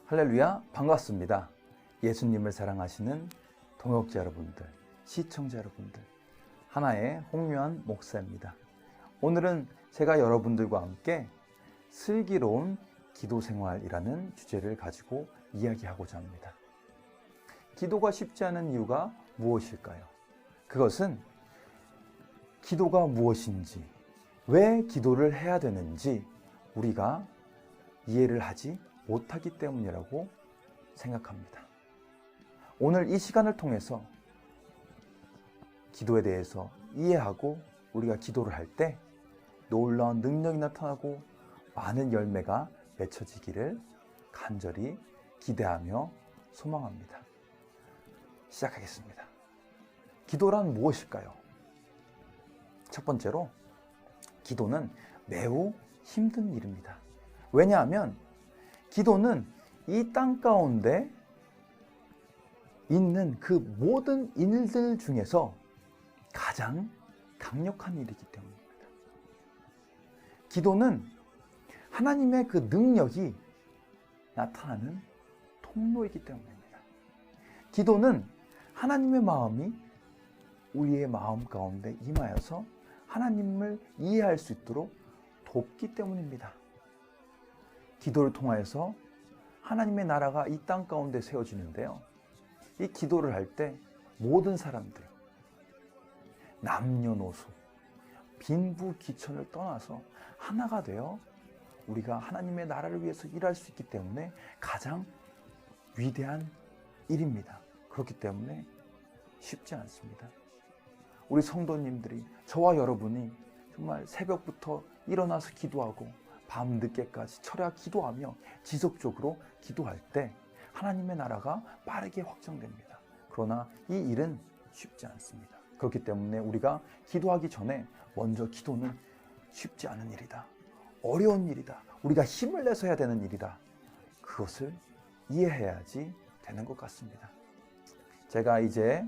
할렐루야, 반갑습니다. 예수님을 사랑하시는 동역자 여러분들, 시청자 여러분들, 하나의 홍유한 목사입니다. 오늘은 제가 여러분들과 함께 슬기로운 기도 생활이라는 주제를 가지고 이야기하고자 합니다. 기도가 쉽지 않은 이유가 무엇일까요? 그것은 기도가 무엇인지, 왜 기도를 해야 되는지 우리가 이해를 하지 못하기 때문이라고 생각합니다. 오늘 이 시간을 통해서 기도에 대해서 이해하고 우리가 기도를 할 때 놀라운 능력이 나타나고 많은 열매가 맺혀지기를 간절히 기대하며 소망합니다. 시작하겠습니다. 기도란 무엇일까요? 첫 번째로, 기도는 매우 힘든 일입니다. 왜냐하면 기도는 이 땅 가운데 있는 그 모든 일들 중에서 가장 강력한 일이기 때문입니다. 기도는 하나님의 그 능력이 나타나는 통로이기 때문입니다. 기도는 하나님의 마음이 우리의 마음 가운데 임하여서 하나님을 이해할 수 있도록 돕기 때문입니다. 기도를 통하여서 하나님의 나라가 이 땅 가운데 세워지는데요. 이 기도를 할 때 모든 사람들, 남녀노소, 빈부귀천을 떠나서 하나가 되어 우리가 하나님의 나라를 위해서 일할 수 있기 때문에 가장 위대한 일입니다. 그렇기 때문에 쉽지 않습니다. 우리 성도님들이, 저와 여러분이 정말 새벽부터 일어나서 기도하고 밤늦게까지 철야 기도하며 지속적으로 기도할 때 하나님의 나라가 빠르게 확장됩니다. 그러나 이 일은 쉽지 않습니다. 그렇기 때문에 우리가 기도하기 전에 먼저 기도는 쉽지 않은 일이다, 어려운 일이다, 우리가 힘을 내서 해야 되는 일이다, 그것을 이해해야지 되는 것 같습니다. 제가 이제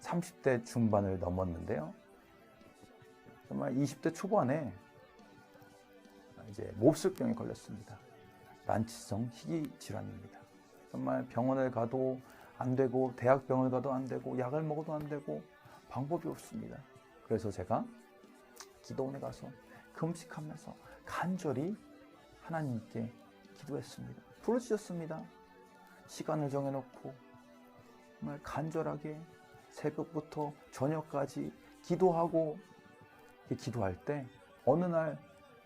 30대 중반을 넘었는데요, 정말 20대 초반에 이제 몹쓸병에 걸렸습니다. 난치성 희귀 질환입니다. 정말 병원을 가도 안 되고, 대학병원을 가도 안 되고, 약을 먹어도 안 되고, 방법이 없습니다. 그래서 제가 기도원에 가서 금식하면서 간절히 하나님께 기도했습니다. 부르짖었습니다. 시간을 정해놓고 정말 간절하게 새벽부터 저녁까지 기도하고, 기도할 때 어느 날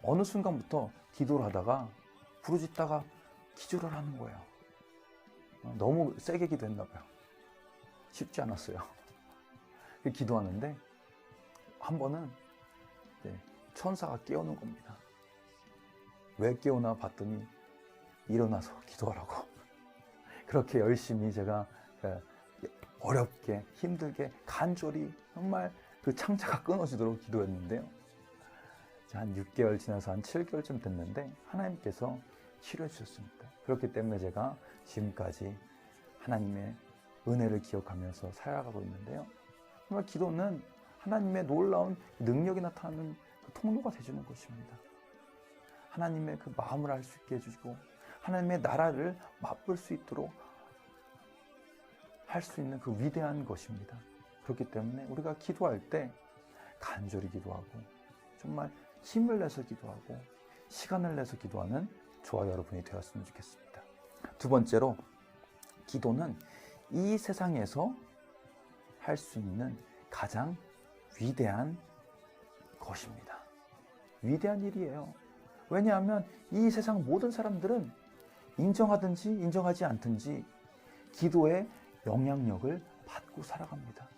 어느 순간부터 기도를 하다가 부르짖다가 기절을 하는 거예요. 너무 세게 기도했나 봐요. 쉽지 않았어요. 기도하는데 한 번은 천사가 깨우는 겁니다. 왜 깨우나 봤더니 일어나서 기도하라고. 그렇게 열심히 제가 어렵게 힘들게 간절히 정말 그 창자가 끊어지도록 기도했는데요. 한 6개월 지나서 한 7개월쯤 됐는데 하나님께서 치료해 주셨습니다. 그렇기 때문에 제가 지금까지 하나님의 은혜를 기억하면서 살아가고 있는데요. 정말 기도는 하나님의 놀라운 능력이 나타나는 그 통로가 되어주는 것입니다. 하나님의 그 마음을 알 수 있게 해주시고 하나님의 나라를 맛볼 수 있도록 할 수 있는 그 위대한 것입니다. 그렇기 때문에 우리가 기도할 때 간절히 기도하고 정말 힘을 내서 기도하고 시간을 내서 기도하는 저와 여러분이 되었으면 좋겠습니다. 두 번째로, 기도는 이 세상에서 할 수 있는 가장 위대한 것입니다. 위대한 일이에요. 왜냐하면 이 세상 모든 사람들은 인정하든지 인정하지 않든지 기도의 영향력을 받고 살아갑니다.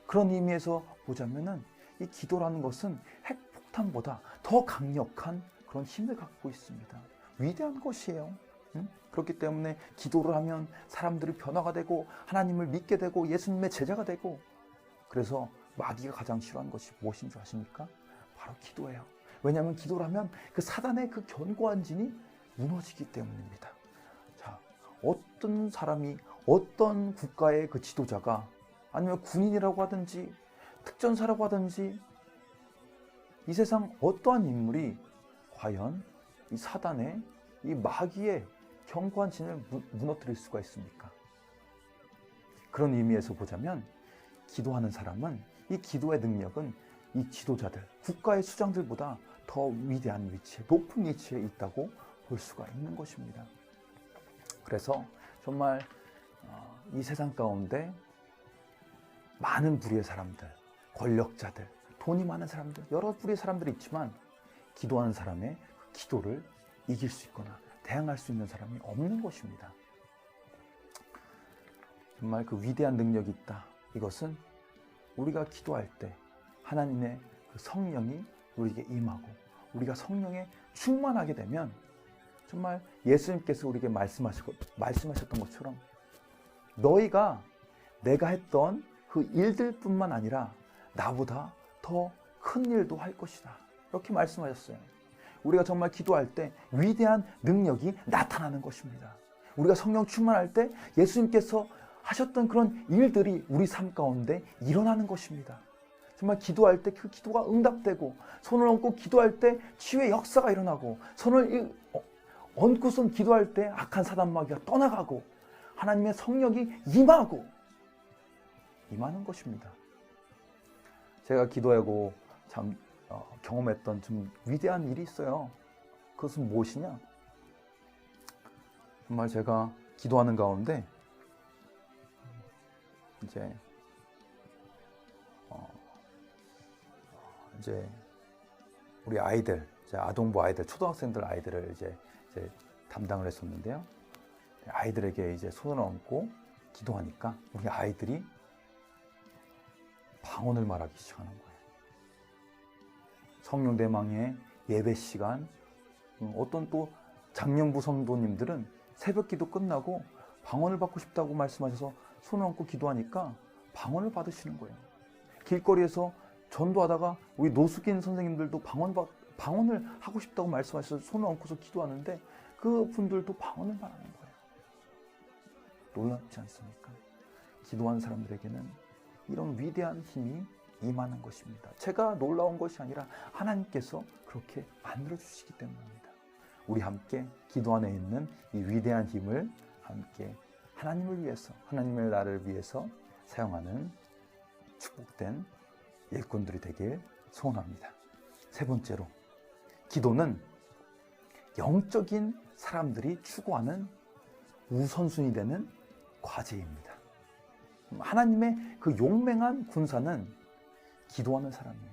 그런 의미에서 보자면은 이 기도라는 것은 핵폭탄보다 더 강력한 그런 힘을 갖고 있습니다. 위대한 것이에요. 그렇기 때문에 기도를 하면 사람들이 변화가 되고 하나님을 믿게 되고 예수님의 제자가 되고, 그래서 마귀가 가장 싫어하는 것이 무엇인 줄 아십니까? 바로 기도예요. 왜냐하면 기도를 하면 그 사단의 그 견고한 진이 무너지기 때문입니다. 자, 어떤 사람이, 어떤 국가의 그 지도자가, 아니면 군인이라고 하든지 특전사라고 하든지, 이 세상 어떠한 인물이 과연 이 사단의, 이 마귀의 견고한 진을 무너뜨릴 수가 있습니까? 그런 의미에서 보자면 기도하는 사람은, 이 기도의 능력은 이 지도자들, 국가의 수장들보다 더 위대한 위치에, 높은 위치에 있다고 볼 수가 있는 것입니다. 그래서 정말 이 세상 가운데 많은 부류의 사람들, 권력자들, 돈이 많은 사람들, 여러 부류의 사람들이 있지만 기도하는 사람의 기도를 이길 수 있거나 대항할 수 있는 사람이 없는 것입니다. 정말 그 위대한 능력이 있다. 이것은 우리가 기도할 때 하나님의 그 성령이 우리에게 임하고 우리가 성령에 충만하게 되면 정말 예수님께서 우리에게 말씀하셨던 것처럼 너희가 내가 했던 그 일들뿐만 아니라 나보다 더 큰 일도 할 것이다. 이렇게 말씀하셨어요. 우리가 정말 기도할 때 위대한 능력이 나타나는 것입니다. 우리가 성령 충만할 때 예수님께서 하셨던 그런 일들이 우리 삶 가운데 일어나는 것입니다. 정말 기도할 때 그 기도가 응답되고 손을 얹고 기도할 때 치유의 역사가 일어나고 손을 얹고선 기도할 때 악한 사단마귀가 떠나가고 하나님의 성령이 임하는 것입니다. 제가 기도하고 참 경험했던 좀 위대한 일이 있어요. 그것은 무엇이냐? 정말 제가 기도하는 가운데 이제 우리 아이들, 아동부 아이들, 초등학생들 아이들을 이제 담당을 했었는데요. 아이들에게 이제 손을 얹고 기도하니까 우리 아이들이 방언을 말하기 시작하는 거예요. 성령 대망의 예배 시간, 어떤 또 장년부 성도님들은 새벽 기도 끝나고 방언을 받고 싶다고 말씀하셔서 손을 얹고 기도하니까 방언을 받으시는 거예요. 길거리에서 전도하다가 우리 노숙인 선생님들도 방언을 하고 싶다고 말씀하셔서 손을 얹고서 기도하는데 그 분들도 방언을 말하는 거예요. 놀랍지 않습니까? 기도하는 사람들에게는 이런 위대한 힘이 임하는 것입니다. 제가 놀라운 것이 아니라 하나님께서 그렇게 만들어주시기 때문입니다. 우리 함께 기도 안에 있는 이 위대한 힘을 함께 하나님을 위해서, 하나님의 나라를 위해서 사용하는 축복된 일꾼들이 되길 소원합니다. 세 번째로, 기도는 영적인 사람들이 추구하는 우선순위 되는 과제입니다. 하나님의 그 용맹한 군사는 기도하는 사람이에요.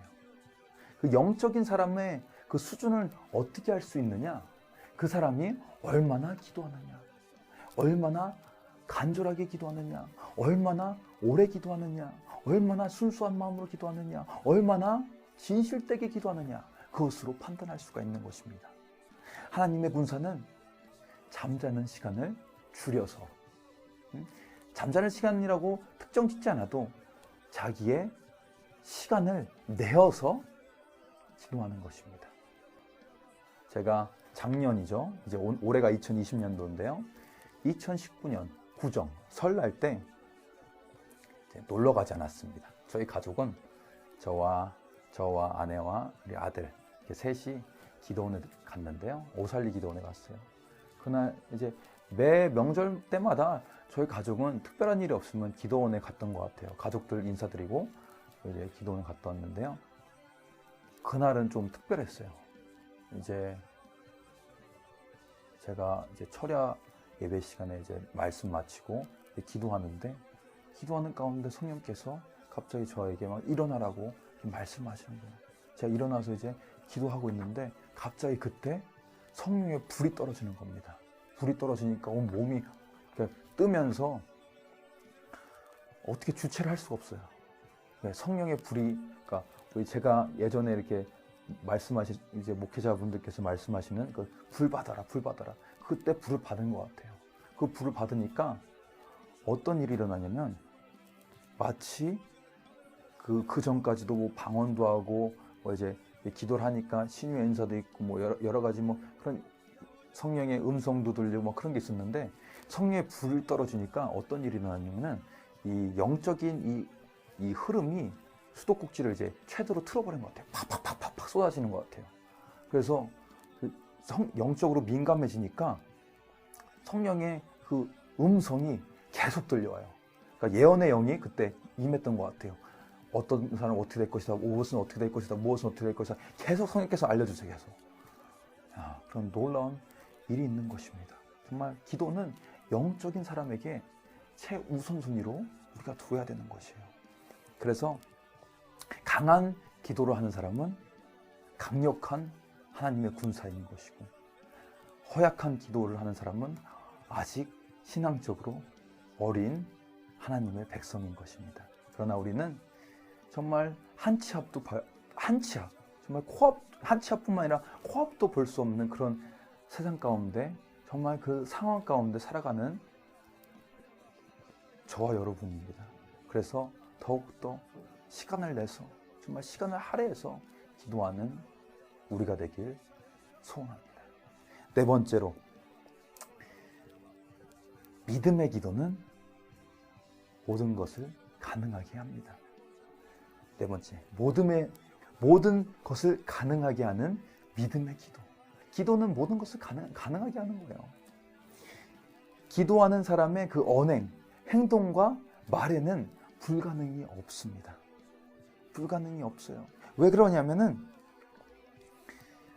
그 영적인 사람의 그 수준을 어떻게 알 수 있느냐? 그 사람이 얼마나 기도하느냐, 얼마나 간절하게 기도하느냐, 얼마나 오래 기도하느냐, 얼마나 순수한 마음으로 기도하느냐, 얼마나 진실되게 기도하느냐, 그것으로 판단할 수가 있는 것입니다. 하나님의 군사는 잠자는 시간을 줄여서, 잠자는 시간이라고 특정 짓지 않아도 자기의 시간을 내어서 기도하는 것입니다. 제가 작년이죠. 이제 올해가 2020년도인데요. 2019년 구정 설날 때 놀러 가지 않았습니다. 저희 가족은 저와 아내와 우리 아들 셋이 기도원에 갔는데요. 오살리 기도원에 갔어요. 그날 이제 매 명절 때마다 저희 가족은 특별한 일이 없으면 기도원에 갔던 것 같아요. 가족들 인사드리고 이제 기도원에 갔다 왔는데요. 그날은 좀 특별했어요. 이제 제가 이제 철야 예배 시간에 이제 말씀 마치고 기도하는데, 기도하는 가운데 성령께서 갑자기 저에게 막 일어나라고 말씀하시는 거예요. 제가 일어나서 이제 기도하고 있는데 갑자기 그때 성령의 불이 떨어지는 겁니다. 불이 떨어지니까 온 몸이 뜨면서 어떻게 주체를 할 수가 없어요. 성령의 불이, 그러니까 제가 예전에 이렇게 이제 목회자분들께서 말씀하시는 그 불 받아라, 불 받아라. 그때 불을 받은 것 같아요. 그 불을 받으니까 어떤 일이 일어나냐면 마치 그 전까지도 뭐 방언도 하고 이제 기도를 하니까 신유의 인사도 있고 뭐 여러 가지 뭐 그런 성령의 음성도 들리고 뭐 그런 게 있었는데, 성령의 불이 떨어지니까 어떤 일이 일어나냐면은 이 영적인 이 흐름이 수도꼭지를 이제 최대로 틀어버린 것 같아요. 팍팍팍팍 쏟아지는 것 같아요. 그래서 영적으로 민감해지니까 성령의 그 음성이 계속 들려와요. 그러니까 예언의 영이 그때 임했던 것 같아요. 어떤 사람은 어떻게 될 것이다, 무엇은 어떻게 될 것이다, 무엇은 어떻게 될 것이다. 계속 성령께서 알려주세요. 계속. 그런 놀라운 일이 있는 것입니다. 정말 기도는 영적인 사람에게 최우선순위로 우리가 두어야 되는 것이에요. 그래서 강한 기도를 하는 사람은 강력한 하나님의 군사인 것이고, 허약한 기도를 하는 사람은 아직 신앙적으로 어린 하나님의 백성인 것입니다. 그러나 우리는 정말 한 치 앞도 정말 코앞, 한 치 앞뿐만 아니라 코앞도 볼 수 없는 그런 세상 가운데, 정말 그 상황 가운데 살아가는 저와 여러분입니다. 그래서 더욱더 시간을 내서, 정말 시간을 할애해서 기도하는 우리가 되길 소원합니다. 네 번째로, 믿음의 기도는 모든 것을 가능하게 합니다. 네 번째, 모든 것을 가능하게 하는 믿음의 기도. 기도는 모든 것을 가능하게 하는 거예요. 기도하는 사람의 그 언행, 행동과 말에는 불가능이 없습니다. 불가능이 없어요. 왜 그러냐면은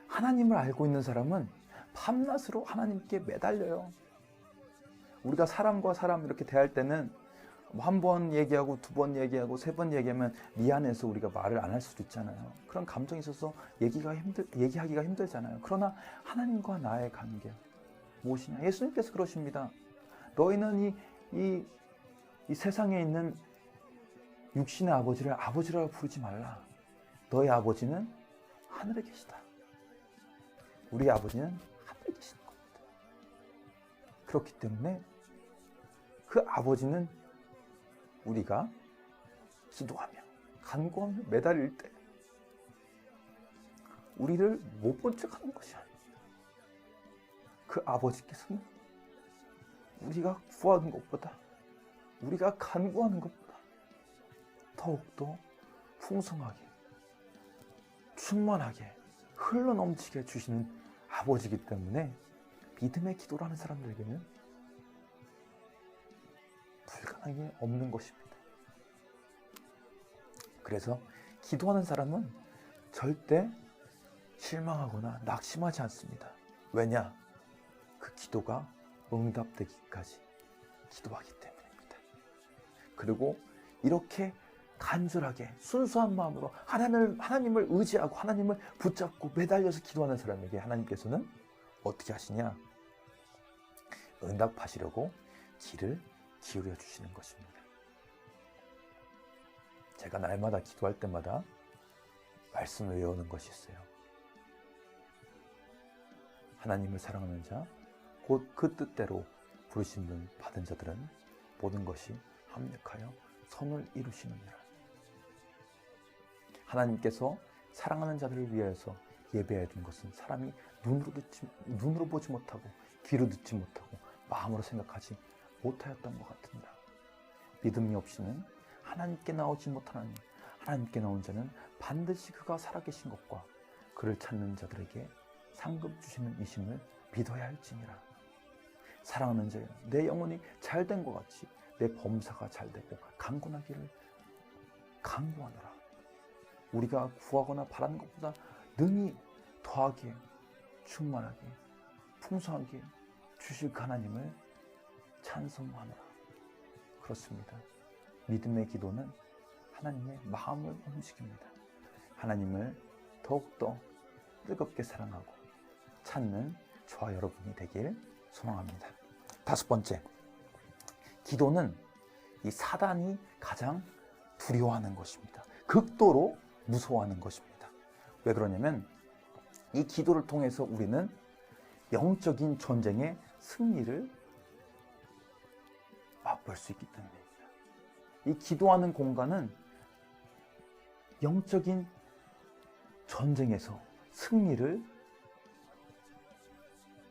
하나님을 알고 있는 사람은 밤낮으로 하나님께 매달려요. 우리가 사람과 사람 이렇게 대할 때는 한 번 얘기하고 두 번 얘기하고 세 번 얘기하면 미안해서 우리가 말을 안 할 수도 있잖아요. 그런 감정이 있어서 얘기하기가 힘들잖아요. 그러나 하나님과 나의 관계 무엇이냐? 예수님께서 그러십니다. 너희는 이 세상에 있는 육신의 아버지를 아버지라고 부르지 말라. 너희 아버지는 하늘에 계시다. 우리 아버지는 하늘에 계시는 겁니다. 그렇기 때문에 그 아버지는 우리가 기도하며 간구하며 매달릴 때 우리를 못 본 척하는 것이 아닙니다. 그 아버지께서는 우리가 구하는 것보다, 우리가 간구하는 것보다 더욱더 풍성하게, 충만하게, 흘러넘치게 주시는 아버지이기 때문에 믿음의 기도를 하는 사람들에게는 불가능이 없는 것입니다. 그래서 기도하는 사람은 절대 실망하거나 낙심하지 않습니다. 왜냐? 그 기도가 응답되기까지 기도하기 때문입니다. 그리고 이렇게 간절하게 순수한 마음으로 하나님을 의지하고 하나님을 붙잡고 매달려서 기도하는 사람에게 하나님께서는 어떻게 하시냐? 응답하시려고 길을 기울여 주시는 것입니다. 제가 날마다 기도할 때마다 말씀을 외우는 것이 있어요. 하나님을 사랑하는 자, 곧 그 뜻대로 부르신 분 받은 자들은 모든 것이 합력하여 선을 이루시느니라. 하나님께서 사랑하는 자들을 위하여서 예배해 준 것은 사람이 눈으로 보지 못하고 귀로 듣지 못하고 마음으로 생각하지 못하였던 것 같으니라. 믿음이 없이는 하나님께 나오지 못하나니 하나님께 나온 자는 반드시 그가 살아계신 것과 그를 찾는 자들에게 상급 주시는 이심을 믿어야 할지니라. 사랑하는 자여, 내 영혼이 잘된 것 같이 내 범사가 잘되고 강건하기를 간구하노라. 우리가 구하거나 바라는 것보다 능히 더하게, 충만하게, 풍성하게 주실 그 하나님을 찬송하노라. 그렇습니다. 믿음의 기도는 하나님의 마음을 움직입니다. 하나님을 더욱더 뜨겁게 사랑하고 찾는 저와 여러분이 되길 소망합니다. 다섯 번째, 기도는 이 사단이 가장 두려워하는 것입니다. 극도로 무서워하는 것입니다. 왜 그러냐면 이 기도를 통해서 우리는 영적인 전쟁의 승리를 맛볼 수 있기 때문입니다. 이 기도하는 공간은 영적인 전쟁에서 승리를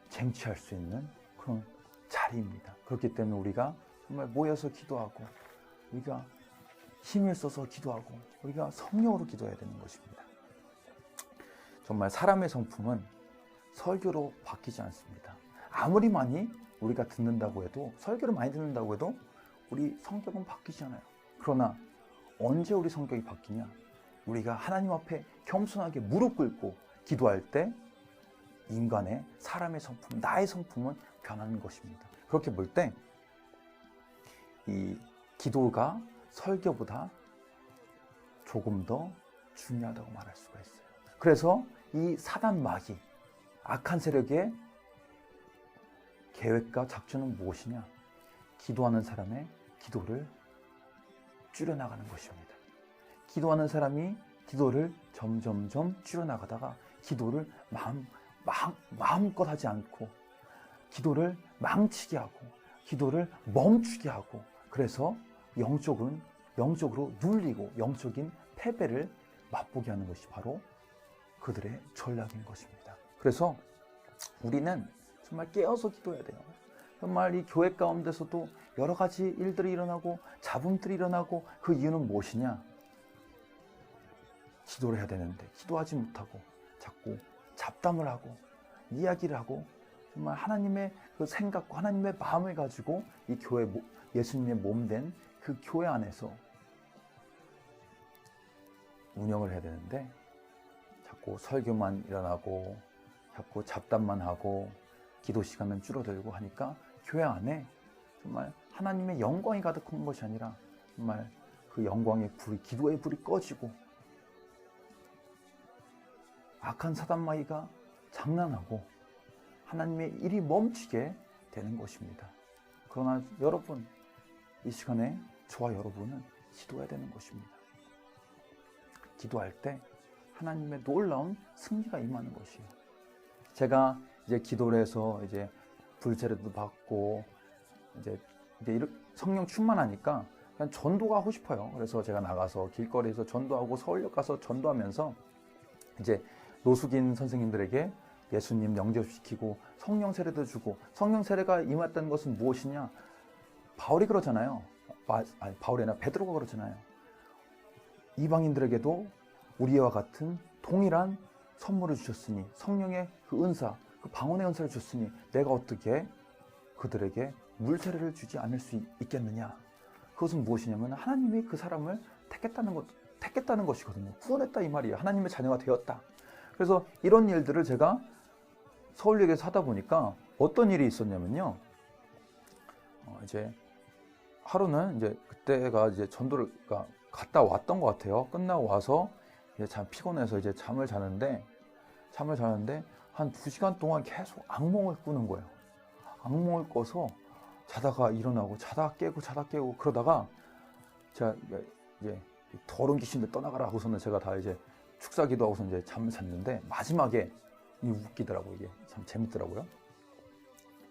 쟁취할 수 있는 그런 자리입니다. 그렇기 때문에 우리가 정말 모여서 기도하고, 우리가 힘을 써서 기도하고, 우리가 성령으로 기도해야 되는 것입니다. 정말 사람의 성품은 설교로 바뀌지 않습니다. 아무리 많이 우리가 듣는다고 해도, 설교를 많이 듣는다고 해도 우리 성격은 바뀌지 않아요. 그러나 언제 우리 성격이 바뀌냐? 우리가 하나님 앞에 겸손하게 무릎 꿇고 기도할 때 인간의, 사람의 성품, 나의 성품은 변하는 것입니다. 그렇게 볼 때 이 기도가 설교보다 조금 더 중요하다고 말할 수가 있어요. 그래서 이 사단 마귀, 악한 세력의 계획과 작전은 무엇이냐? 기도하는 사람의 기도를 줄여나가는 것입니다. 기도하는 사람이 기도를 점점점 줄여나가다가 기도를 마음껏 하지 않고 기도를 망치게 하고 기도를 멈추게 하고, 그래서 영적으로 눌리고 영적인 패배를 맛보게 하는 것이 바로 그들의 전략인 것입니다. 그래서 우리는 정말 깨어서 기도해야 돼요. 정말 이 교회 가운데서도 여러 가지 일들이 일어나고 잡음들이 일어나고, 그 이유는 무엇이냐? 기도를 해야 되는데 기도하지 못하고 자꾸 잡담을 하고 이야기를 하고, 정말 하나님의 그 생각과 하나님의 마음을 가지고 이 교회, 예수님의 몸된 그 교회 안에서 운영을 해야 되는데 자꾸 설교만 일어나고 자꾸 잡담만 하고 기도 시간은 줄어들고 하니까 교회 안에 정말 하나님의 영광이 가득한 것이 아니라 정말 그 영광의 불이, 기도의 불이 꺼지고 악한 사단 마귀가 장난하고 하나님의 일이 멈추게 되는 것입니다. 그러나 여러분, 이 시간에 저와 여러분은 기도해야 되는 것입니다. 기도할 때 하나님의 놀라운 승리가 임하는 것이에요. 제가 이제 기도를 해서 이제 불세례도 받고 이제 성령 충만하니까 그냥 전도가 하고 싶어요. 그래서 제가 나가서 길거리에서 전도하고 서울역 가서 전도하면서 이제 노숙인 선생님들에게 예수님 영접시키고 성령 세례도 주고, 성령 세례가 임했다는 것은 무엇이냐? 바울이 그러잖아요. 바울이 아니라 베드로가 그러잖아요. 이방인들에게도 우리와 같은 동일한 선물을 주셨으니, 성령의 그 은사, 그 방언의 은사를 주셨으니 내가 어떻게 그들에게 물세례를 주지 않을 수 있겠느냐? 그것은 무엇이냐면 하나님이 그 사람을 택했다는 것이거든요. 구원했다 이 말이에요. 하나님의 자녀가 되었다. 그래서 이런 일들을 제가 서울역에서 하다 보니까 어떤 일이 있었냐면요. 이제 하루는 이제 그때가 이제 전도를 갔다 왔던 것 같아요. 끝나고 와서 이제 참 피곤해서 이제 잠을 자는데 한 2시간 동안 계속 악몽을 꾸는 거예요. 악몽을 꿔서 자다가 일어나고 자다가 깨고 그러다가 제가 이제 더러운 귀신들 떠나가라 하고서는 제가 다 이제 축사기도 하고서 이제 잠을 잤는데 마지막에 웃기더라고요. 이게 참 재밌더라고요.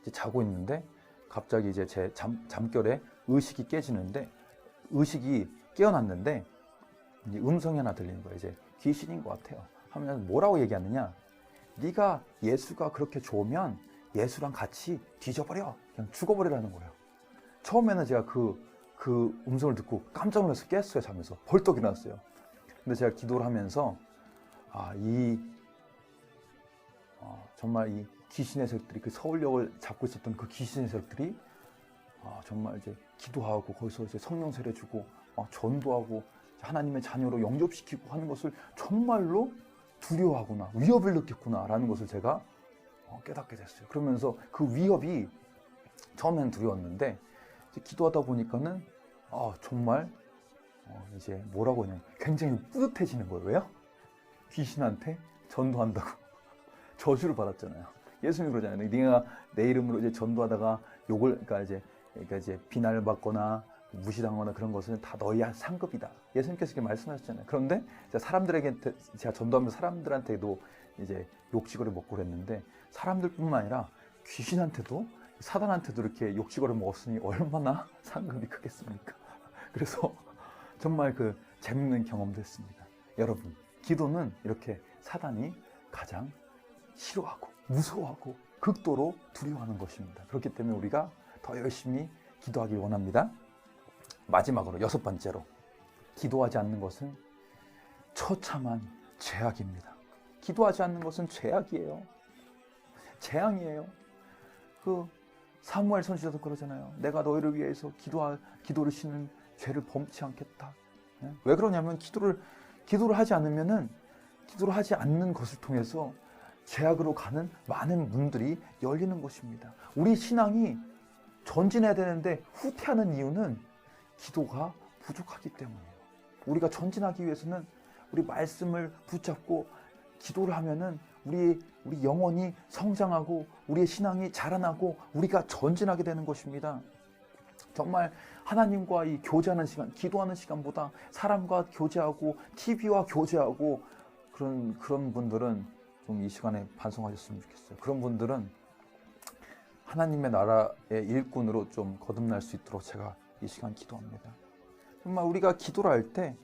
이제 자고 있는데 갑자기 이제 제 잠결에 의식이 깨지는데, 의식이 깨어났는데 이제 음성이 하나 들리는 거예요. 이제 귀신인 것 같아요. 하면서 뭐라고 얘기하느냐? 네가 예수가 그렇게 좋으면 예수랑 같이 뒤져버려, 그냥 죽어버리라는 거예요. 처음에는 제가 그 음성을 듣고 깜짝 놀라서 깼어요. 잠에서 벌떡 일어났어요. 근데 제가 기도를 하면서 정말 이 귀신의 세력들이, 그 서울역을 잡고 있었던 그 귀신의 세력들이 정말 이제 기도하고 거기서 이제 성령 세례 주고 전도하고 하나님의 자녀로 영접시키고 하는 것을 정말로 두려워하구나, 위협을 느꼈구나라는 것을 제가 깨닫게 됐어요. 그러면서 그 위협이 처음에는 두려웠는데 이제 기도하다 보니까는 정말 이제 뭐라고 하냐, 굉장히 뿌듯해지는 거예요. 왜요? 귀신한테 전도한다고 저주를 받았잖아요. 예수님이 그러잖아요. 네가 내 이름으로 이제 전도하다가 그러니까 이제 비난을 받거나 무시당하거나 그런 것은 다 너희의 상급이다. 예수님께서 이렇게 말씀하셨잖아요. 그런데 제가 전도하면서 사람들한테도 이제 욕지거리 먹고 그랬는데, 사람들뿐만 아니라 귀신한테도, 사단한테도 이렇게 욕지거리 먹었으니 얼마나 상급이 크겠습니까? 그래서 정말 그 재밌는 경험도 했습니다. 여러분, 기도는 이렇게 사단이 가장 싫어하고 무서워하고 극도로 두려워하는 것입니다. 그렇기 때문에 우리가 더 열심히 기도하길 원합니다. 마지막으로 6번째로, 기도하지 않는 것은 처참한 죄악입니다. 기도하지 않는 것은 죄악이에요. 재앙이에요. 사무엘 선지자도 그러잖아요. 내가 너희를 위해서 기도를 쉬는 죄를 범치 않겠다. 왜 그러냐면 기도를 하지 않으면은 기도를 하지 않는 것을 통해서 죄악으로 가는 많은 문들이 열리는 것입니다. 우리 신앙이 전진해야 되는데 후퇴하는 이유는 기도가 부족하기 때문이에요. 우리가 전진하기 위해서는 우리 말씀을 붙잡고 기도를 하면은 우리 영혼이 성장하고 우리의 신앙이 자라나고 우리가 전진하게 되는 것입니다. 정말 하나님과 이 교제하는 시간, 기도하는 시간보다 사람과 교제하고 TV와 교제하고 그런 분들은 좀 이 시간에 반성하셨으면 좋겠어요. 그런 분들은 하나님의 나라의 일꾼으로 좀 거듭날 수 있도록 제가 이 시간 기도합니다. 정말 우리가 기도를 할 때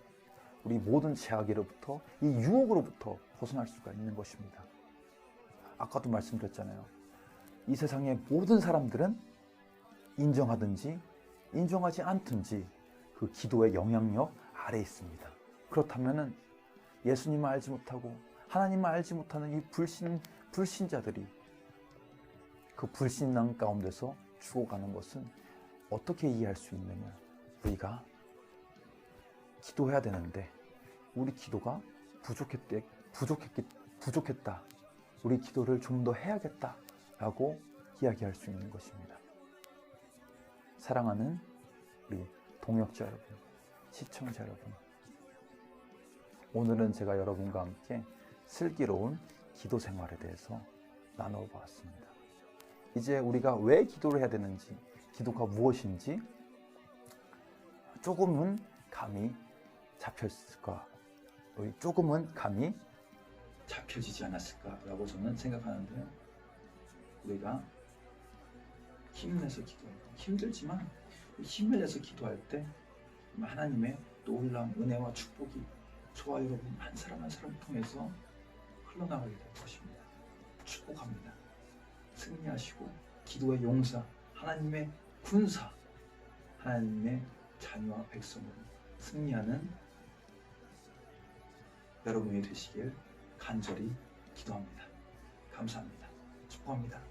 우리 모든 죄악으로부터 이 유혹으로부터 벗어날 수가 있는 것입니다. 아까도 말씀드렸잖아요. 이 세상의 모든 사람들은 인정하든지 인정하지 않든지 그 기도의 영향력 아래에 있습니다. 그렇다면은 예수님을 알지 못하고 하나님을 알지 못하는 이 불신자들이 그 불신앙 가운데서 죽어가는 것은 어떻게 이해할 수 있느냐? 우리가 기도해야 되는데 우리 기도가 부족했다. 우리 기도를 좀 더 해야겠다라고 이야기할 수 있는 것입니다. 사랑하는 우리 동역자 여러분, 시청자 여러분, 오늘은 제가 여러분과 함께 슬기로운 기도 생활에 대해서 나누어 보았습니다. 이제 우리가 왜 기도를 해야 되는지, 기도가 무엇인지 조금은 감이 잡혔을까, 조금은 감이 잡혀지지 않았을까라고 저는 생각하는데요. 우리가 힘내서 기도해요. 힘들지만 힘을 내서 기도할 때 하나님의 놀라운 은혜와 축복이 저와 여러분 한 사람 한 사람을 통해서 흘러나가게 될 것입니다. 축복합니다. 승리하시고 기도의 용사, 하나님의 군사, 하나님의 자녀와 백성으로 승리하는 여러분이 되시길 간절히 기도합니다. 감사합니다. 축복합니다.